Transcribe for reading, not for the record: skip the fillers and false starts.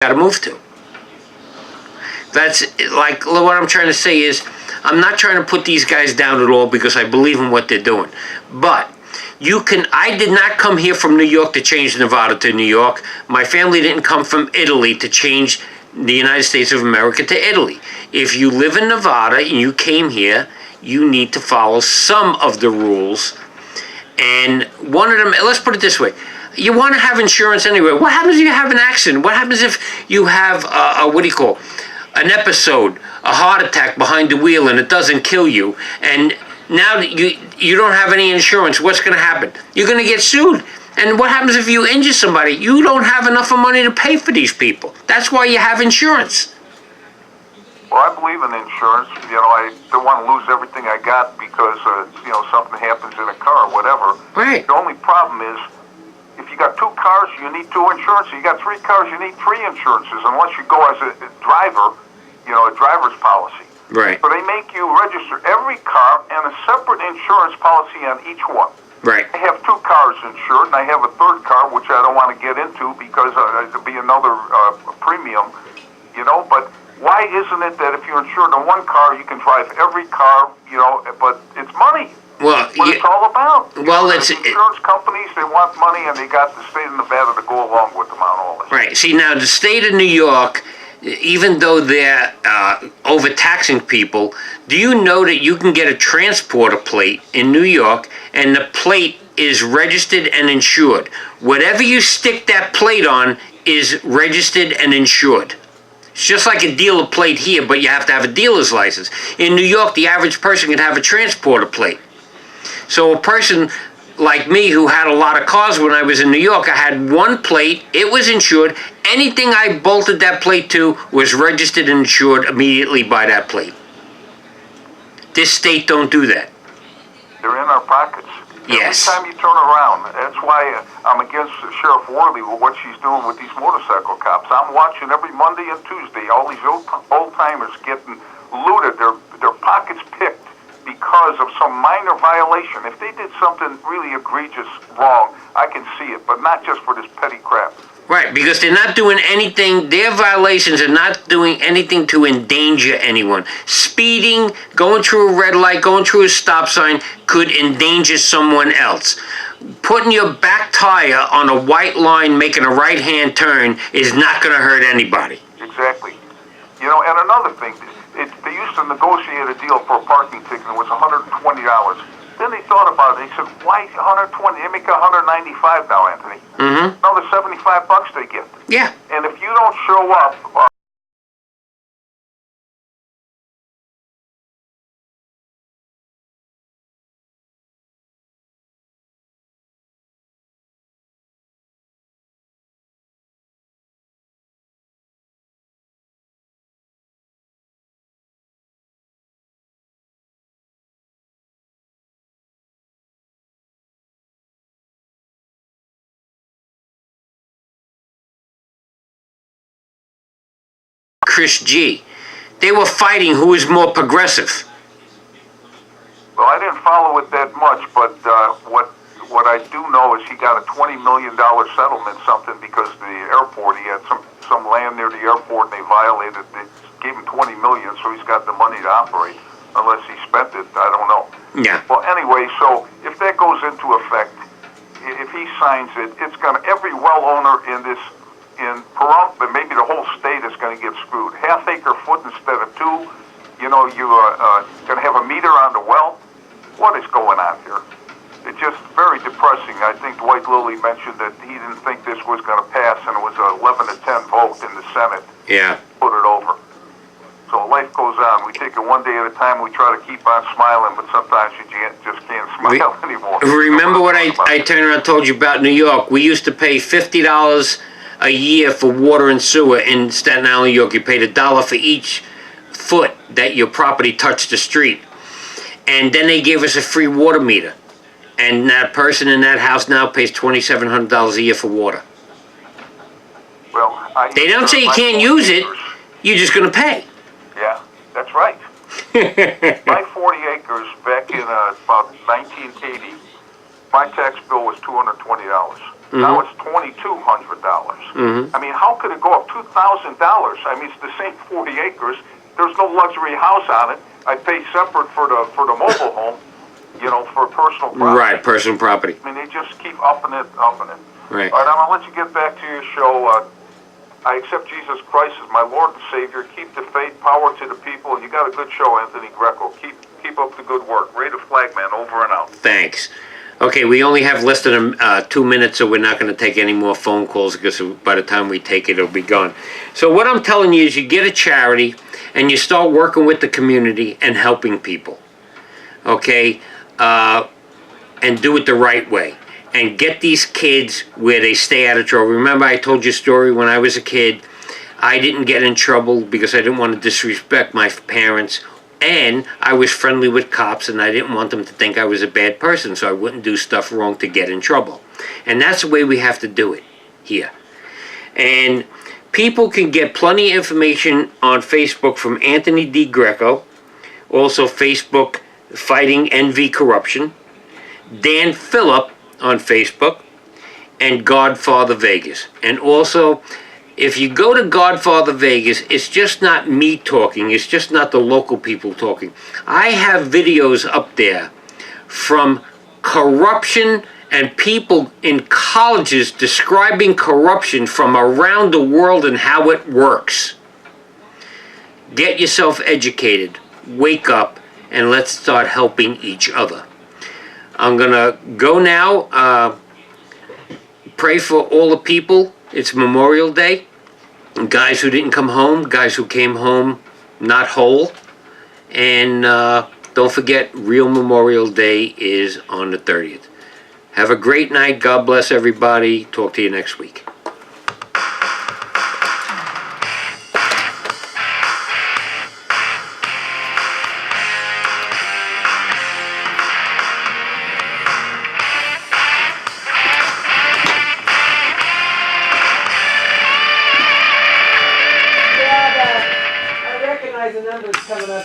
got to move to. That's like what I'm trying to say is, I'm not trying to put these guys down at all because I believe in what they're doing. But I did not come here from New York to change Nevada to New York. My family didn't come from Italy to change the United States of America to Italy. If you live in Nevada and you came here, you need to follow some of the rules. And one of them, let's put it this way. You want to have insurance anyway. What happens if you have an accident? What happens if you have an episode, a heart attack behind the wheel, and it doesn't kill you? And now that you don't have any insurance, what's going to happen? You're going to get sued. And what happens if you injure somebody? You don't have enough of money to pay for these people. That's why you have insurance. Well, I believe in insurance. I don't want to lose everything I got because, something happens in a car or whatever. Right. The only problem is, if you got 2 cars, you need 2 insurances. You got 3 cars, you need 3 insurances, unless you go as a driver, a driver's policy. Right. So they make you register every car and a separate insurance policy on each one. Right. I have 2 cars insured, and I have a 3rd car, which I don't want to get into because it'll be another premium, but why isn't it that if you're insured on 1 car, you can drive every car, but it's money. Well, what it's all about. Well, it's insurance companies, they want money, and they got the state of Nevada to go along with them on all this. Right. See, now the state of New York, even though they're overtaxing people, do you know that you can get a transporter plate in New York, and the plate is registered and insured? Whatever you stick that plate on is registered and insured. It's just like a dealer plate here, but you have to have a dealer's license. In New York, the average person can have a transporter plate. So a person like me who had a lot of cars when I was in New York, I had 1 plate, it was insured. Anything I bolted that plate to was registered and insured immediately by that plate. This state don't do that. They're in our pockets. Yes. Every time you turn around, that's why I'm against Sheriff Worley with what she's doing with these motorcycle cops. I'm watching every Monday and Tuesday all these old-timers getting looted, their pockets picked because of some minor violation. If they did something really egregious wrong, I can see it, but not just for this petty crap. Right, because they're not doing anything, their violations are not doing anything to endanger anyone. Speeding, going through a red light, going through a stop sign could endanger someone else. Putting your back tire on a white line, making a right-hand turn is not going to hurt anybody. Exactly. And another thing, they used to negotiate a deal for a parking ticket, and it was $120. Then they thought about it. They said, why 120? They make $195 now, Anthony. Mm-hmm. Another $75 they get. Yeah. And if you don't show up, Chris G. They were fighting who was more progressive. Well, I didn't follow it that much, but what I do know is he got a $20 million settlement, something, because the airport, he had some land near the airport, and they violated. They gave him $20 million, so he's got the money to operate. Unless he spent it, I don't know. Yeah. Well, anyway, so if that goes into effect, if he signs it, it's gonna, every well owner in Pahrump, but maybe the whole state is going to get screwed. Half-acre foot instead of 2. You're going to have a meter on the well. What is going on here? It's just very depressing. I think Dwight Lilly mentioned that he didn't think this was going to pass, and it was an 11-10 vote in the Senate. Yeah. Put it over. So life goes on. We take it one day at a time. We try to keep on smiling, but sometimes you just can't smile anymore. Remember what I turned around and told you about New York? We used to pay $50 a year for water and sewer in Staten Island, New York. You paid $1 for each foot that your property touched the street. And then they gave us a free water meter. And that person in that house now pays $2,700 a year for water. Well, they don't say you can't use it. You're just going to pay. Yeah, that's right. My 40 acres back in about 1980, my tax bill was $220. Now it's $2,200. Mm-hmm. I mean, how could it go up $2,000? I mean, it's the same 40 acres. There's no luxury house on it. I pay separate for the mobile home, for personal property. Right, personal property. I mean, they just keep upping it, upping it. Right. All right, I'm going to let you get back to your show. I accept Jesus Christ as my Lord and Savior. Keep the faith, power to the people. And you got a good show, Anthony Greco. Keep up the good work. Ray the Flagman, over and out. Thanks. Okay, we only have less than 2 minutes, so we're not going to take any more phone calls because by the time we take it, it'll be gone. So what I'm telling you is you get a charity and you start working with the community and helping people. Okay? And do it the right way. And get these kids where they stay out of trouble. Remember I told you a story when I was a kid. I didn't get in trouble because I didn't want to disrespect my parents. And I was friendly with cops and I didn't want them to think I was a bad person, so I wouldn't do stuff wrong to get in trouble. And that's the way we have to do it here. And people can get plenty of information on Facebook from Anthony D. Greco. Also Facebook Fighting Envy Corruption. Dan Phillip on Facebook. And Godfather Vegas. And also, if you go to Godfather Vegas, it's just not me talking. It's just not the local people talking. I have videos up there from corruption and people in colleges describing corruption from around the world and how it works. Get yourself educated. Wake up and let's start helping each other. I'm going to go now. Pray for all the people. It's Memorial Day. Guys who didn't come home, guys who came home not whole. And don't forget, real Memorial Day is on the 30th. Have a great night. God bless everybody. Talk to you next week. The numbers coming up.